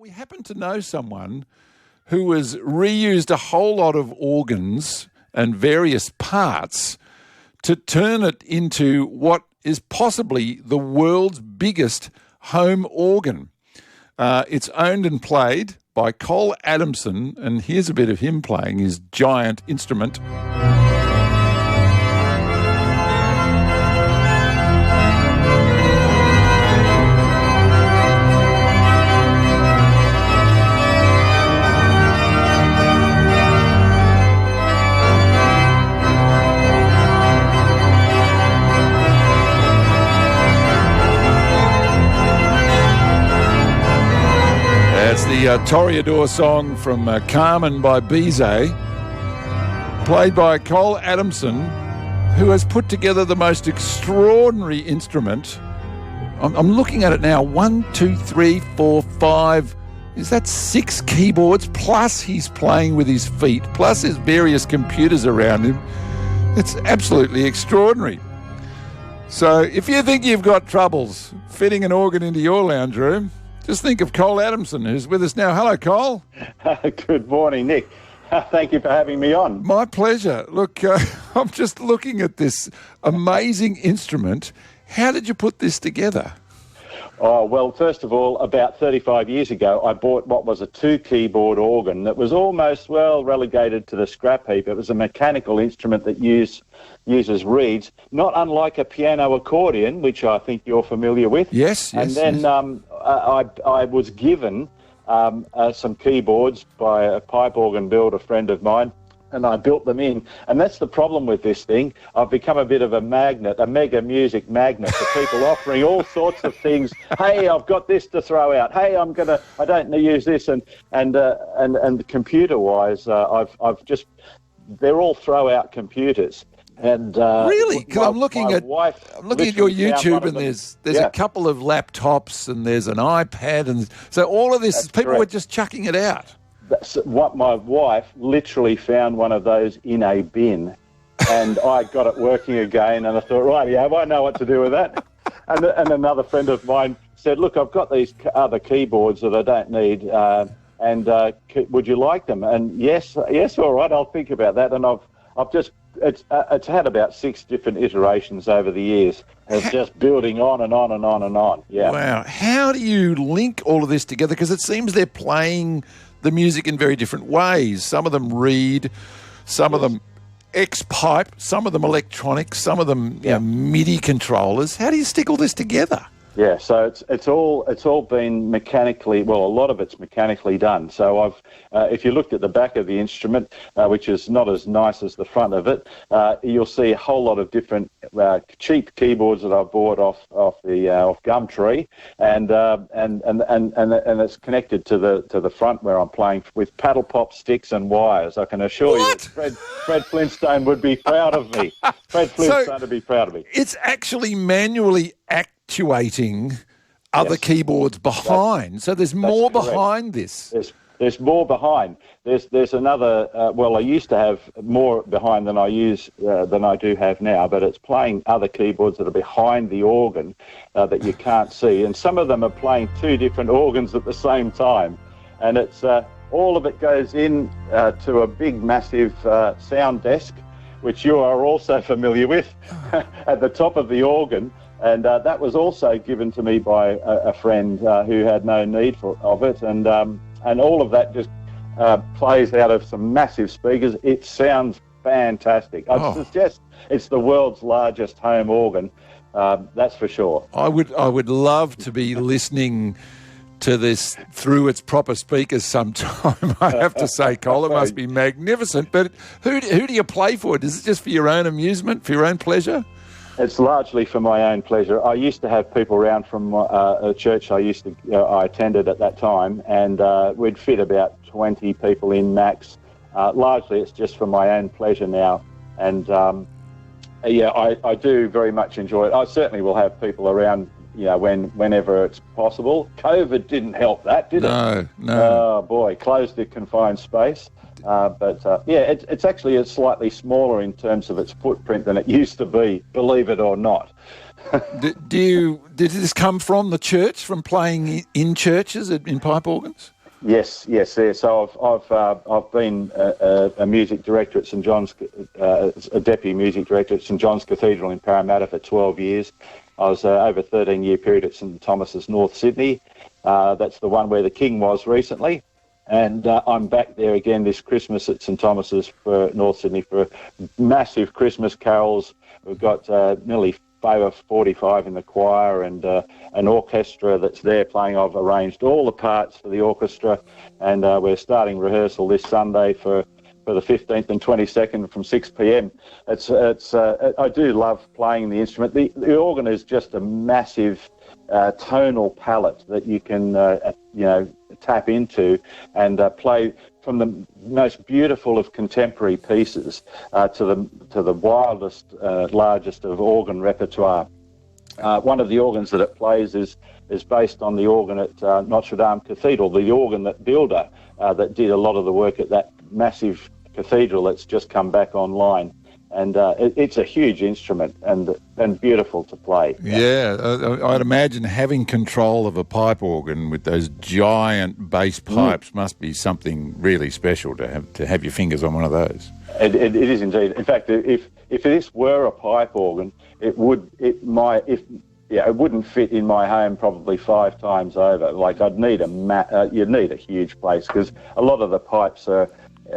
We happen to know someone who has reused a whole lot of organs and various parts to turn it into what is possibly the world's biggest home organ. It's owned and played by Cole Adamson, and here's a bit of him playing his giant instrument. That's the Toreador song from Carmen by Bizet, played by Cole Adamson, who has put together the most extraordinary instrument. I'm looking at it now. 1, 2, 3, 4, 5. Is that 6 keyboards? Plus he's playing with his feet, plus there's various computers around him. It's absolutely extraordinary. So if you think you've got troubles fitting an organ into your lounge room, just think of Cole Adamson, who's with us now. Hello, Cole. Good morning, Nick. Thank you for having me on. My pleasure. Look, I'm just looking at this amazing instrument. How did you put this together? Oh, well, first of all, about 35 years ago, I bought what was a 2-keyboard organ that was almost, relegated to the scrap heap. It was a mechanical instrument that uses reeds, not unlike a piano accordion, which I think you're familiar with. Yes. And then I was given some keyboards by a pipe organ builder friend of mine, and I built them in. And that's the problem with this thing. I've become a bit of a magnet, a mega music magnet for people offering all sorts of things. Hey, I've got this to throw out. Hey, I don't use this. And computer-wise, they're all throw-out computers. And really? Because I'm looking at your YouTube, and there's a couple of laptops, and there's an iPad, and so all of this, people were just chucking it out. That's what my wife literally found one of those in a bin, and I got it working again, and I thought, right, yeah, I know what to do with that. And another friend of mine said, look, I've got these other keyboards that I don't need, would you like them? And yes, all right, I'll think about that. And it's had about 6 different iterations over the years. It's just building on and on and on and on. Yeah. Wow. How do you link all of this together? Because it seems they're playing the music in very different ways. Some of them reed, some of them X-pipe, some of them electronic, some of them MIDI controllers. How do you stick all this together? Yeah, so it's all been mechanically. Well, a lot of it's mechanically done. So if you looked at the back of the instrument, which is not as nice as the front of it, you'll see a whole lot of different cheap keyboards that I bought off Gumtree, and it's connected to the front where I'm playing with paddle pop sticks and wires. I can assure you, that Fred Flintstone would be proud of me. Fred Flintstone would be proud of me. It's actually manually actuating other keyboards behind. So there's more behind this. There's more behind. There's another. I used to have more behind than I do have now. But it's playing other keyboards that are behind the organ that you can't see, and some of them are playing 2 different organs at the same time. And it's all of it goes in to a big, massive sound desk, which you are also familiar with, at the top of the organ. And that was also given to me by a friend who had no need of it. And all of that just plays out of some massive speakers. It sounds fantastic. I suggest it's the world's largest home organ, that's for sure. I would love to be listening to this through its proper speakers sometime. I have to say, Cole, it must be magnificent. But who do you play for? Is it just for your own amusement, for your own pleasure? It's largely for my own pleasure. I used to have people around from a church I attended at that time, and we'd fit about 20 people in max. Largely, it's just for my own pleasure now, and I do very much enjoy it. I certainly will have people around, whenever it's possible. COVID didn't help that, did it? No. Oh boy, closed the confined space. It's actually slightly smaller in terms of its footprint than it used to be, believe it or not. Did this come from the church, from playing in churches in pipe organs? Yes. So I've been a music director at St John's, a deputy music director at St John's Cathedral in Parramatta for 12 years. I was over a 13-year period at St Thomas's, North Sydney. That's the one where the King was recently. And I'm back there again this Christmas at St Thomas's for North Sydney for massive Christmas carols. We've got nearly over 45 in the choir and an orchestra that's there playing. I've arranged all the parts for the orchestra, and we're starting rehearsal this Sunday for the 15th and 22nd from 6 p.m. I do love playing the instrument. The organ is just a massive tonal palette that you can tap into and play from the most beautiful of contemporary pieces to the wildest, largest of organ repertoire. One of the organs that it plays is based on the organ at Notre Dame Cathedral, the organ builder that did a lot of the work at that massive cathedral that's just come back online. And it's a huge instrument and beautiful to play. Yeah, I'd imagine having control of a pipe organ with those giant bass pipes must be something really special to have your fingers on one of those. It is indeed. In fact, if this were a pipe organ, it wouldn't fit in my home probably 5 times over. Like I'd need you'd need a huge place because a lot of the pipes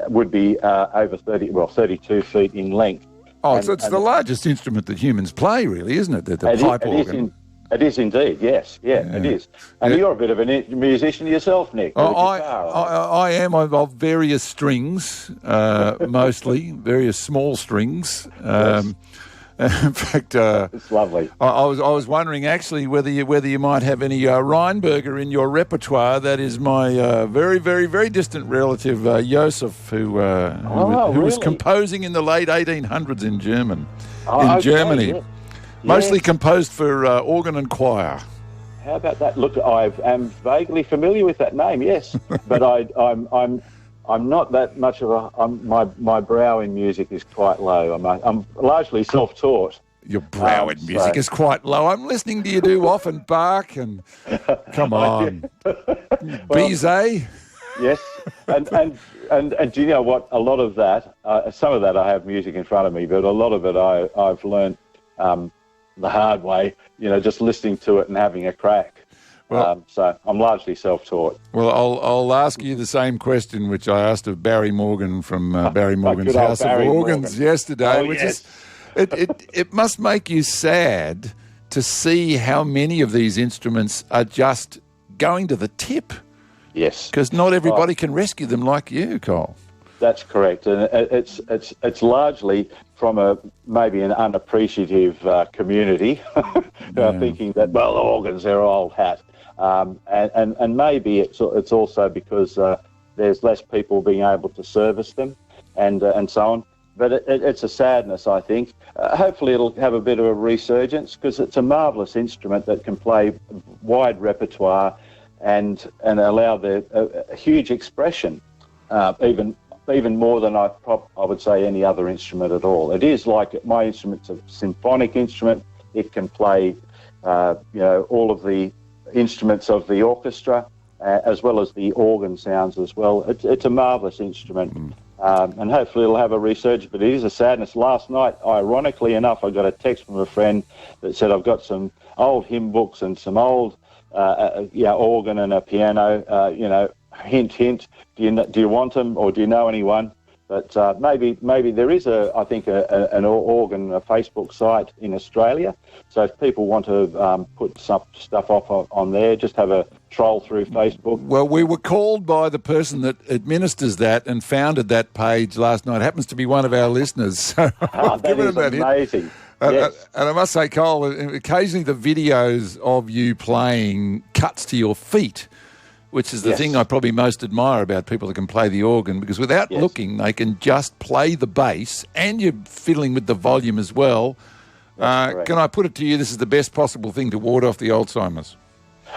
would be over 32 feet in length. Oh, so it's the largest instrument that humans play, really, isn't it? The pipe organ. It is indeed, yes. Yeah, it is. And you're a bit of a musician yourself, Nick. I am of various strings, mostly, various small strings. Yes. In fact, it's lovely. I was wondering actually whether you might have any Rheinberger in your repertoire. That is my very, very, very distant relative Joseph, who was composing in the late 1800s in Germany. Yeah. Mostly composed for organ and choir. How about that? Look, I am vaguely familiar with that name, yes, but I'm not that much of my brow in music is quite low. I'm largely self-taught. Your brow in music is quite low. I'm listening to you do Offenbach and come on, Bizet. Yes, and do you know what? A lot of that, some of that I have music in front of me, but a lot of it I've learned the hard way. Just listening to it and having a crack. Well, so I'm largely self-taught. Well, I'll ask you the same question which I asked of Barry Morgan from Barry Morgan's House of Organs yesterday, is it must make you sad to see how many of these instruments are just going to the tip. Yes, because not everybody can rescue them like you, Cole. That's correct, and it's largely from maybe an unappreciative community thinking that organs are old hat. And maybe it's also because there's less people being able to service them and so on. But it's a sadness, I think. Hopefully it'll have a bit of a resurgence because it's a marvellous instrument that can play wide repertoire and allow a huge expression, even more than I would say any other instrument at all. It is like my instrument's a symphonic instrument. It can play all of the instruments of the orchestra as well as the organ sounds as well. It's a marvellous instrument and hopefully it'll have a resurgence, but it is a sadness. Last night, ironically enough, I got a text from a friend that said, I've got some old hymn books and some old organ and a piano, hint, hint, do you want them or do you know anyone? But maybe there is an organ, a Facebook site in Australia. So if people want to put some stuff off on there, just have a troll through Facebook. Well, we were called by the person that administers that and founded that page last night. It happens to be one of our listeners. So that is amazing. Yes. And I must say, Cole, occasionally the videos of you playing cuts to your feet, which is the thing I probably most admire about people that can play the organ, because without looking, they can just play the bass and you're fiddling with the volume as well. Can I put it to you, this is the best possible thing to ward off the Alzheimer's?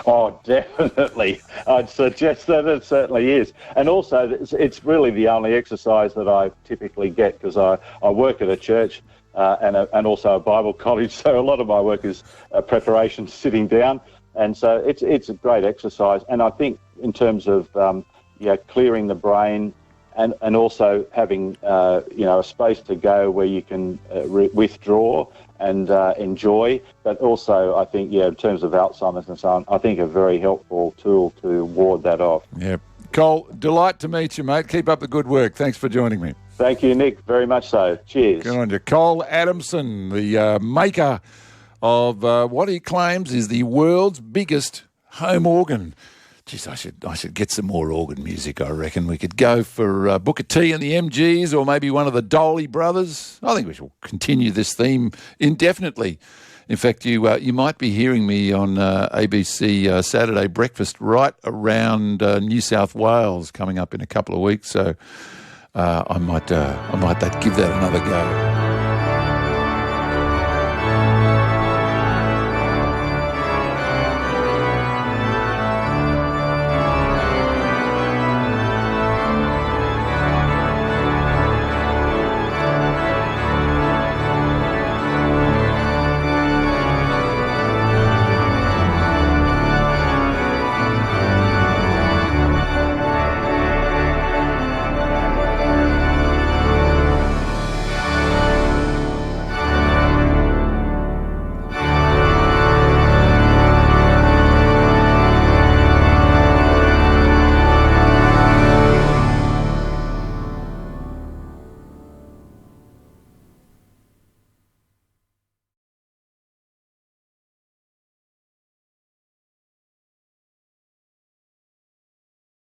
Oh, definitely. I'd suggest that it certainly is. And also, it's really the only exercise that I typically get because I work at a church and also a Bible college. So a lot of my work is preparation, sitting down, and so it's a great exercise. And I think in terms of clearing the brain, and also having a space to go where you can withdraw and enjoy, but also I think in terms of Alzheimer's and so on, I think a very helpful tool to ward that off. Yeah, Cole, delight to meet you, mate. Keep up the good work. Thanks for joining me. Thank you, Nick. Very much so. Cheers. Good on you. Cole Adamson, the maker of what he claims is the world's biggest home organ. Geez, I should get some more organ music, I reckon. We could go for Booker T and the MGs, or maybe one of the Dolly brothers. I think we should continue this theme indefinitely. In fact, you might be hearing me on ABC Saturday Breakfast right around New South Wales coming up in a couple of weeks. So I might give that another go.